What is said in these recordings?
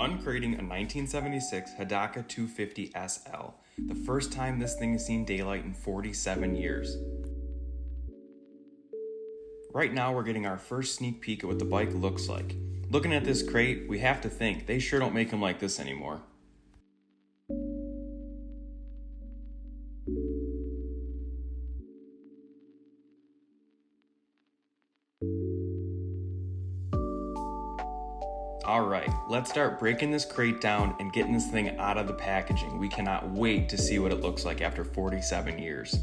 uncrating a 1976 Hodaka 250 SL, the first time this thing has seen daylight in 47 years. Right now we're getting our first sneak peek at what the bike looks like. Looking at this crate, we have to think they sure don't make them like this anymore. Alright, let's start breaking this crate down and getting this thing out of the packaging. We cannot wait to see what it looks like after 47 years.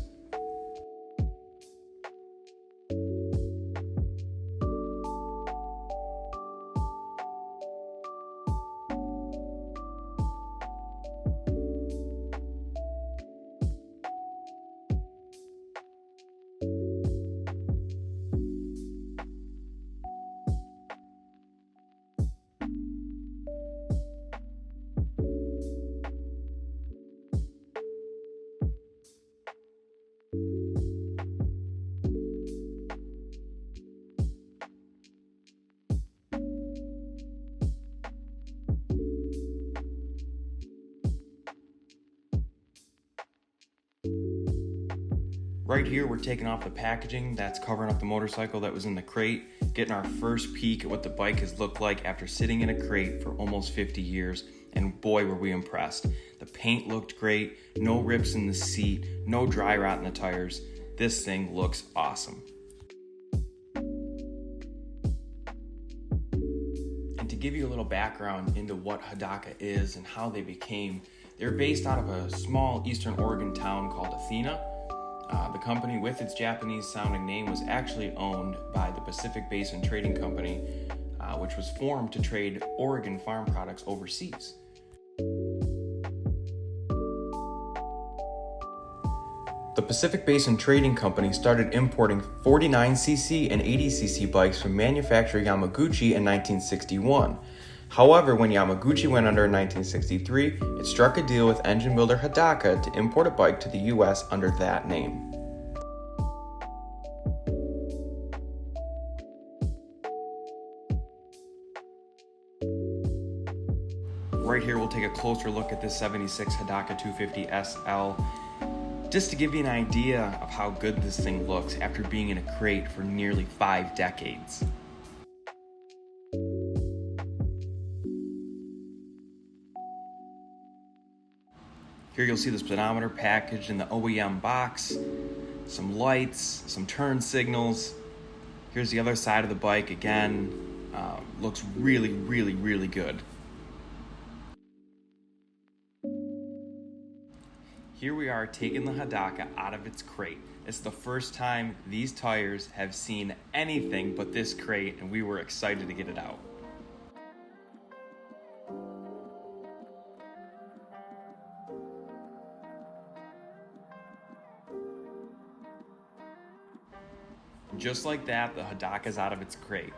Right here, we're taking off the packaging that's covering up the motorcycle that was in the crate, getting our first peek at what the bike has looked like after sitting in a crate for almost 50 years, and boy were we impressed. The paint looked great, no rips in the seat, no dry rot in the tires. This thing looks awesome. And to give you a little background into what Hodaka is and how they became, they're based out of a small eastern Oregon town called Athena. The company, with its Japanese-sounding name, was actually owned by the Pacific Basin Trading Company, which was formed to trade Oregon farm products overseas. The Pacific Basin Trading Company started importing 49cc and 80cc bikes from manufacturer Yamaguchi in 1961. However, when Yamaguchi went under in 1963, it struck a deal with engine builder Hodaka to import a bike to the US under that name. Right here, we'll take a closer look at this 76 Hodaka 250 SL, just to give you an idea of how good this thing looks after being in a crate for nearly 5 decades. Here you'll see the speedometer packaged in the OEM box, some lights, some turn signals. Here's the other side of the bike again. Looks really, really, really good. Here we are taking the Hodaka out of its crate. It's the first time these tires have seen anything but this crate, and we were excited to get it out. Just like that, the Hodaka's out of its crate.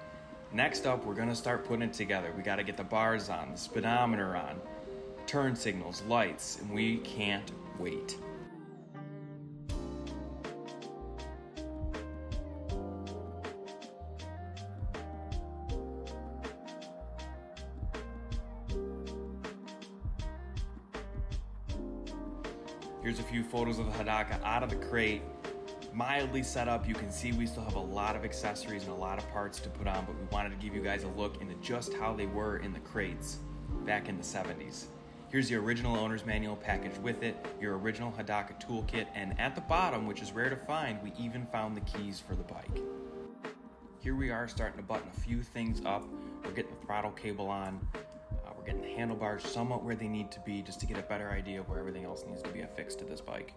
Next up, we're gonna start putting it together. We gotta get the bars on, the speedometer on, turn signals, lights, and we can't wait. Here's a few photos of the Hodaka out of the crate. Mildly set up. You can see we still have a lot of accessories and a lot of parts to put on, but we wanted to give you guys a look into just how they were in the crates back in the 70s. Here's the original owner's manual packaged with it, your original Hodaka toolkit, and at the bottom, which is rare to find, we even found the keys for the bike. Here we are starting to button a few things up. We're getting the throttle cable on. We're getting the handlebars somewhat where they need to be, just to get a better idea of where everything else needs to be affixed to this bike.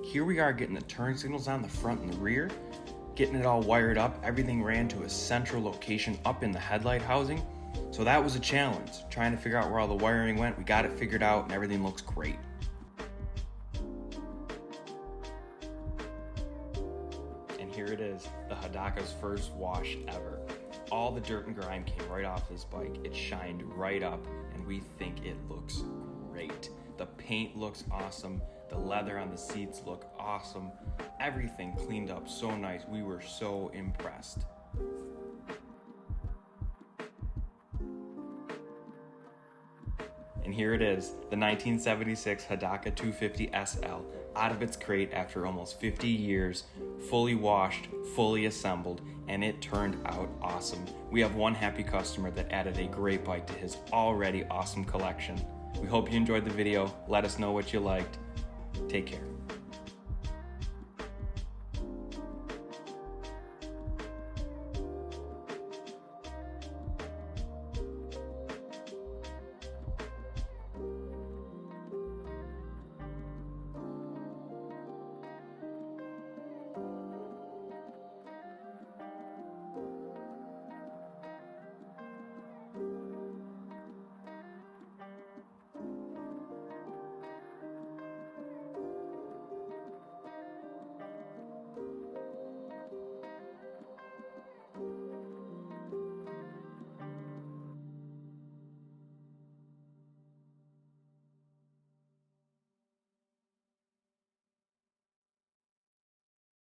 Here we are getting the turn signals on the front and the rear, getting it all wired up. Everything ran to a central location up in the headlight housing. So that was a challenge, trying to figure out where all the wiring went. We got it figured out and everything looks great. And here it is, the Hodaka's first wash ever. All the dirt and grime came right off this bike. It shined right up and we think it looks great. The paint looks awesome. The leather on the seats look awesome. Everything cleaned up so nice. We were so impressed. And here it is, the 1976 Hodaka 250 SL, out of its crate after almost 50 years, fully washed, fully assembled, and it turned out awesome. We have one happy customer that added a great bike to his already awesome collection. We hope you enjoyed the video. Let us know what you liked. Take care.